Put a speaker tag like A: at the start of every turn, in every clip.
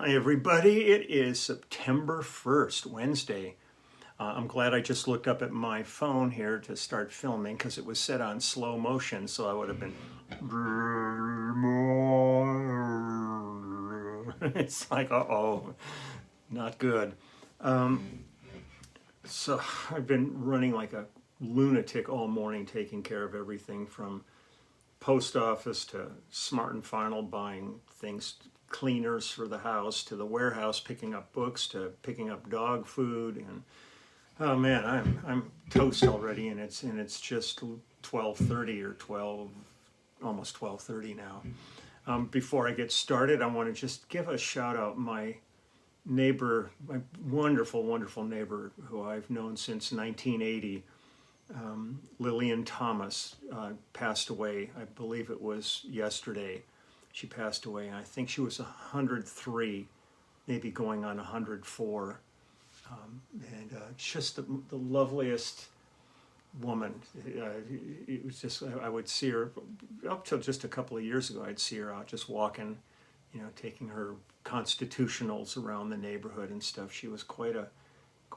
A: Hi everybody, it is September 1st, Wednesday. I'm glad I just looked up at my phone here to start filming because it was set on slow motion, so I would have been... It's like, uh-oh, not good. So I've been running like a lunatic all morning, taking care of everything from post office to Smart and Final, buying things, cleaners for the house, to the warehouse, picking up books, to picking up dog food, and oh man, I'm toast already, and it's just 12:30 or 12, almost 12:30 now. Before I get started, I want to just give a shout out my neighbor, my wonderful, wonderful neighbor who I've known since 1980. Lillian Thomas passed away. I believe it was yesterday. She passed away, and I think she was 103, maybe going on 104. And just the loveliest woman. It was just, I would see her, up till just a couple of years ago, I'd see her out just walking, taking her constitutionals around the neighborhood and stuff. She was quite a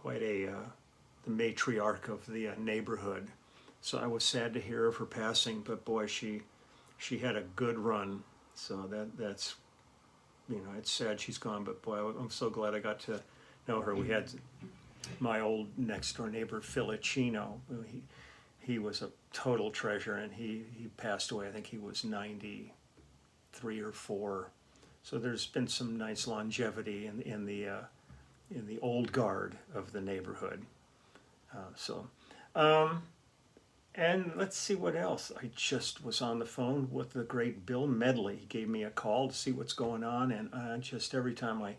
A: the matriarch of the neighborhood. So I was sad to hear of her passing, but boy, she had a good run. So that's it's sad she's gone, but boy, I'm so glad I got to know her. We had my old next door neighbor Filicino. He was a total treasure, and he passed away. I think he was 93 or 4. So there's been some nice longevity in the old guard of the neighborhood. And let's see what else. I just was on the phone with the great Bill Medley. He gave me a call to see what's going on, and just every time I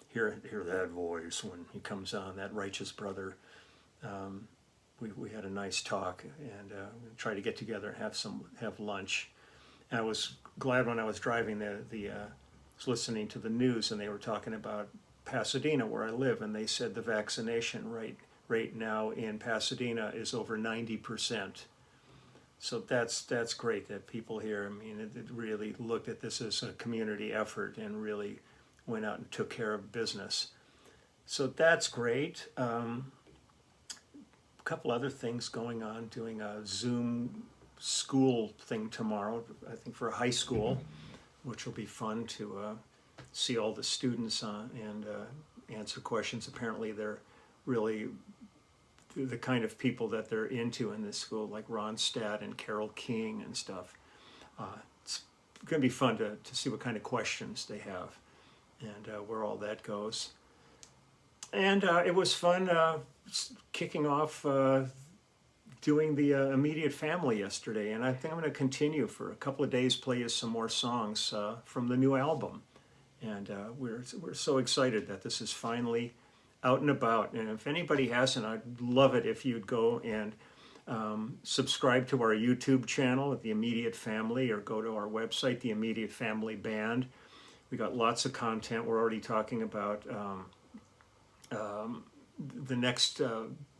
A: hear that voice when he comes on, that righteous brother, we had a nice talk, and tried to get together and have lunch. And I was glad when I was driving was listening to the news, and they were talking about Pasadena, where I live, and they said the vaccination rate now in Pasadena is over 90%. So that's great that people here, I mean, it really looked at this as a community effort and really went out and took care of business. So that's great. A couple other things going on, doing a Zoom school thing tomorrow, I think for a high school, which will be fun to see all the students and answer questions. Apparently they're really the kind of people that they're into in this school, like Ron Stadt and Carol King and stuff. It's going to be fun to see what kind of questions they have and where all that goes. And it was fun kicking off doing the immediate family yesterday, and I think I'm going to continue for a couple of days, play you some more songs from the new album. And we're so excited that this is finally out and about. And if anybody hasn't, I'd love it if you'd go and subscribe to our YouTube channel at The Immediate Family, or go to our website, The Immediate Family Band. We got lots of content. We're already talking about the next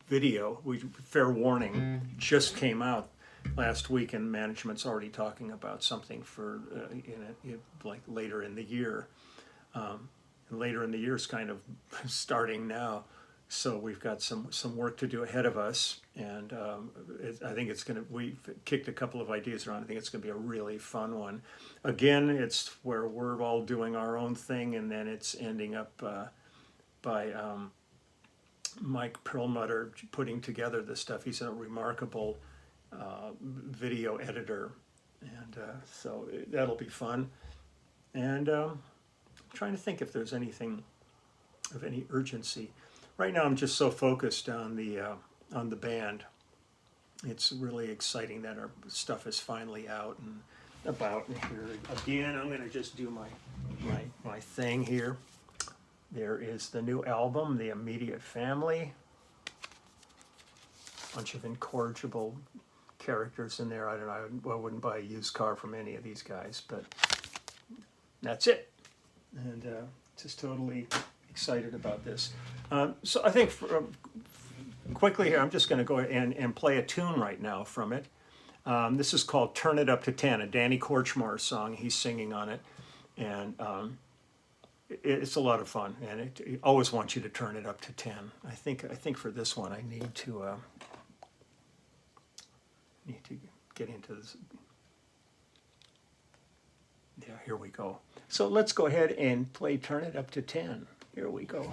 A: video. Fair warning, just came out last week, and management's already talking about something for like later in the year. Later in the year is kind of starting now, so we've got some work to do ahead of us, and I think we've kicked a couple of ideas around. I think it's going to be a really fun one. Again, it's where we're all doing our own thing, and then it's ending up by Mike Perlmutter putting together this stuff. He's a remarkable video editor, and so that'll be fun. And trying to think if there's anything of any urgency. Right now I'm just so focused on the band. It's really exciting that our stuff is finally out and about. And here again, I'm going to just do my thing here. There is the new album, The Immediate Family. Bunch of incorrigible characters in there. I don't know, I wouldn't buy a used car from any of these guys, but that's it. And just totally excited about this. So I think quickly here, I'm just going to go and play a tune right now from it. This is called Turn It Up to 10, a Danny Korchmar song. He's singing on it. And it's a lot of fun, and it always wants you to turn it up to 10. I think for this one I need to get into this. Yeah, here we go. So let's go ahead and play Turn It Up to 10. Here we go.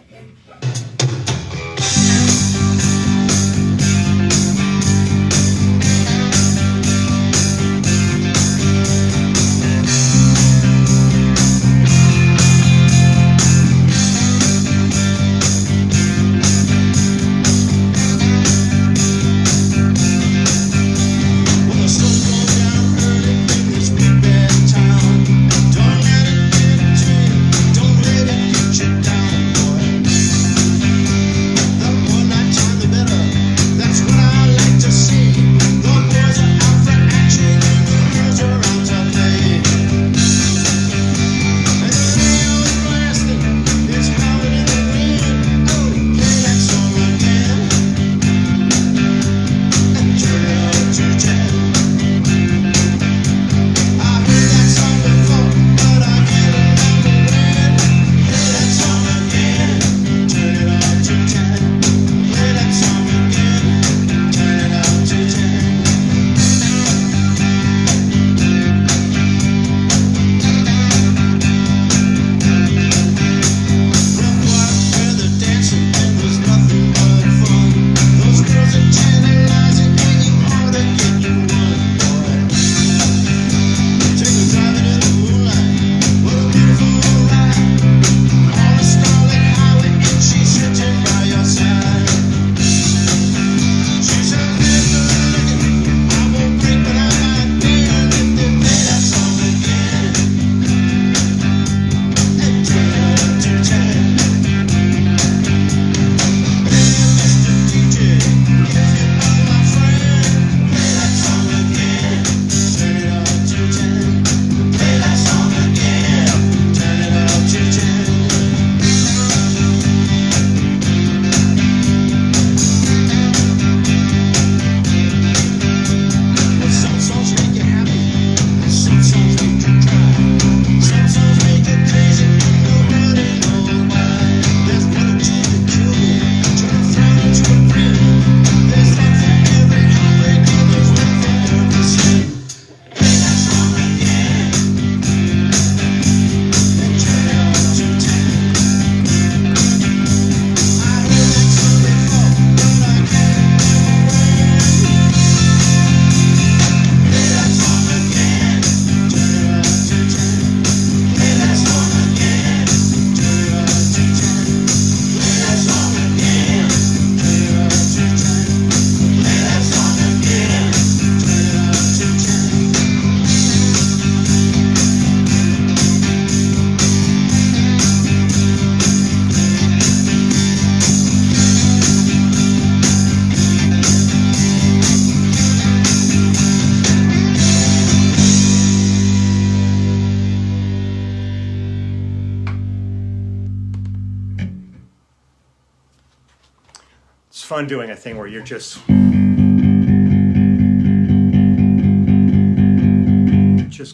A: It's fun doing a thing where you're just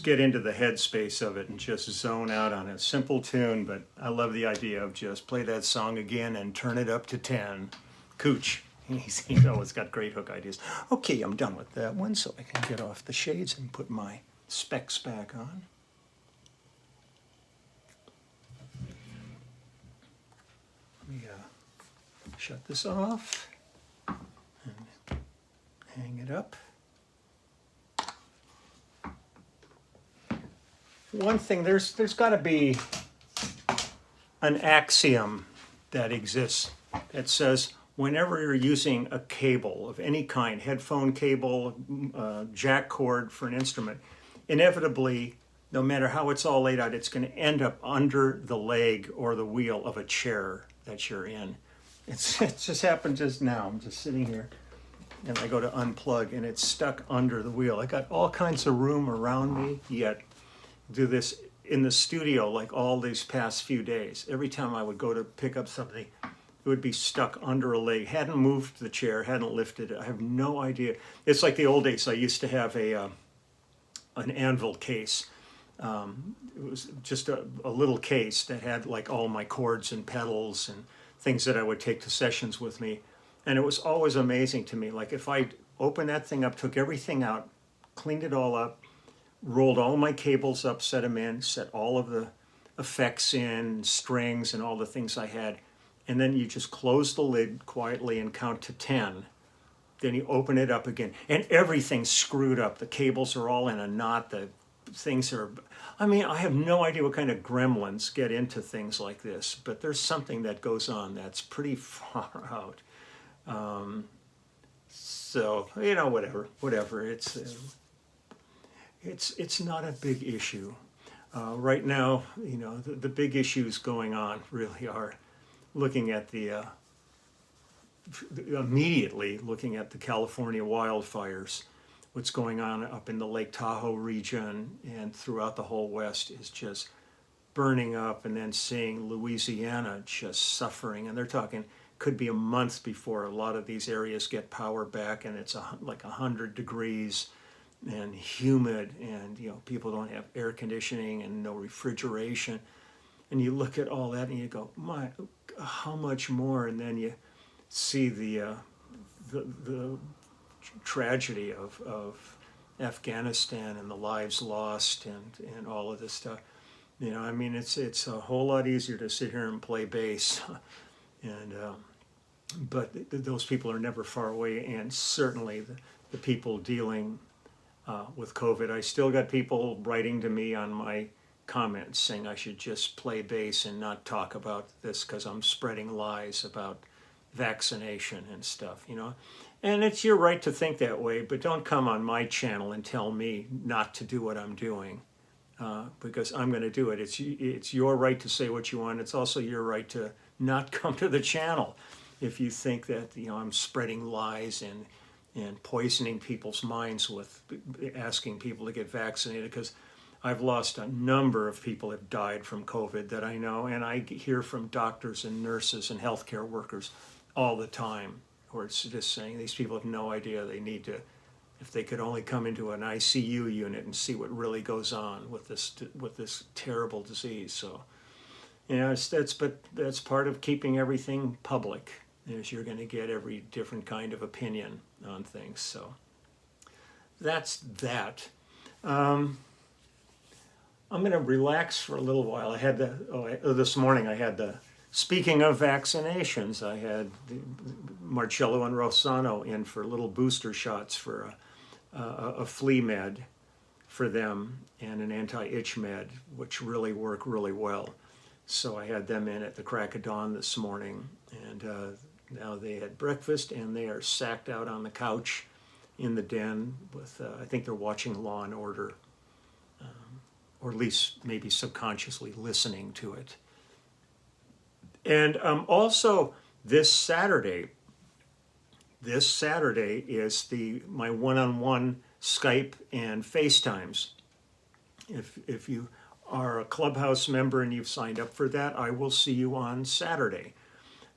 A: get into the headspace of it and just zone out on a simple tune. But I love the idea of just play that song again and turn it up to 10. Cooch, he's always got great hook ideas. Okay, I'm done with that one, so I can get off the shades and put my specs back on. Let me shut this off and hang it up. One thing, there's got to be an axiom that exists that says whenever you're using a cable of any kind, headphone cable, jack cord for an instrument, inevitably, no matter how it's all laid out, it's going to end up under the leg or the wheel of a chair that you're in. It just happened just now. I'm just sitting here and I go to unplug and it's stuck under the wheel. I got all kinds of room around me, yet do this in the studio like all these past few days. Every time I would go to pick up something, it would be stuck under a leg. Hadn't moved the chair, hadn't lifted it. I have no idea. It's like the old days. I used to have an anvil case, It was just a little case that had like all my cords and pedals and things that I would take to sessions with me. And it was always amazing to me. Like if I opened that thing up, took everything out, cleaned it all up, rolled all my cables up, set them in, set all of the effects in, strings and all the things I had. And then you just close the lid quietly and count to 10. Then you open it up again and everything's screwed up. The cables are all in a knot. The things are, I mean, I have no idea what kind of gremlins get into things like this, but there's something that goes on that's pretty far out. So, you know, whatever. It's not a big issue. Right now, you know, the big issues going on really are looking at immediately looking at the California wildfires. What's going on up in the Lake Tahoe region and throughout the whole West is just burning up, and then seeing Louisiana just suffering. And they're talking could be a month before a lot of these areas get power back, and it's like 100 degrees and humid, and you know, people don't have air conditioning and no refrigeration. And you look at all that and you go, my, how much more? And then you see the tragedy of Afghanistan and the lives lost and all of this stuff. You know, I mean, it's a whole lot easier to sit here and play bass, and but those people are never far away, and certainly the people dealing with COVID. I still got people writing to me on my comments saying I should just play bass and not talk about this because I'm spreading lies about vaccination and stuff, you know. And it's your right to think that way, but don't come on my channel and tell me not to do what I'm doing, because I'm going to do it. It's your right to say what you want. It's also your right to not come to the channel if you think that, you know, I'm spreading lies and poisoning people's minds with asking people to get vaccinated, because I've lost a number of people that died from COVID that I know, and I hear from doctors and nurses and healthcare workers all the time where it's just saying these people have no idea. They need to, if they could only come into an ICU unit and see what really goes on with this terrible disease. So, you know, that's part of keeping everything public, is you're going to get every different kind of opinion on things. So that's that. I'm going to relax for a little while. I had this morning I had speaking of vaccinations, I had Marcello and Rossano in for little booster shots for a flea med for them and an anti-itch med, which really work really well. So I had them in at the crack of dawn this morning, and now they had breakfast and they are sacked out on the couch in the den with, I think they're watching Law and Order, or at least maybe subconsciously listening to it. And also this Saturday is my one-on-one Skype and FaceTimes. If you are a Clubhouse member and you've signed up for that, I will see you on Saturday.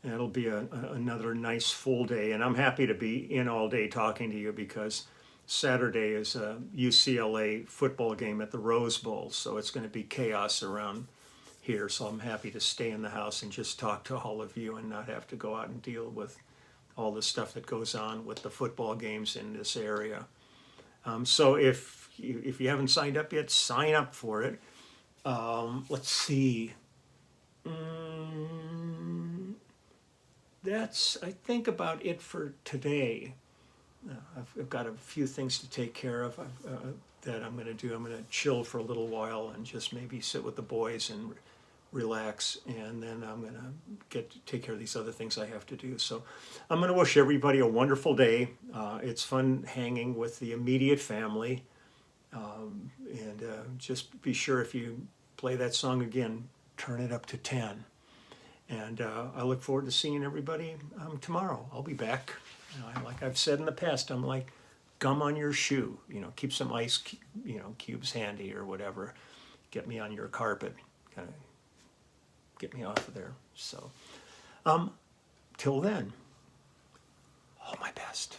A: And it'll be another nice full day, and I'm happy to be in all day talking to you, because Saturday is a UCLA football game at the Rose Bowl, so it's going to be chaos around here. So I'm happy to stay in the house and just talk to all of you and not have to go out and deal with all the stuff that goes on with the football games in this area. So if you haven't signed up yet, sign up for it. Let's see. That's, I think, about it for today. I've got a few things to take care of that I'm going to do. I'm going to chill for a little while and just maybe sit with the boys and relax, and then I'm going to take care of these other things I have to do. So I'm going to wish everybody a wonderful day. It's fun hanging with the immediate family, and just be sure, if you play that song again, turn it up to 10. And I look forward to seeing everybody tomorrow. I'll be back. You know, like I've said in the past, I'm like gum on your shoe. You know, keep some ice, cubes handy or whatever. Get me on your carpet, kind of get me off of there. So, till then, all my best.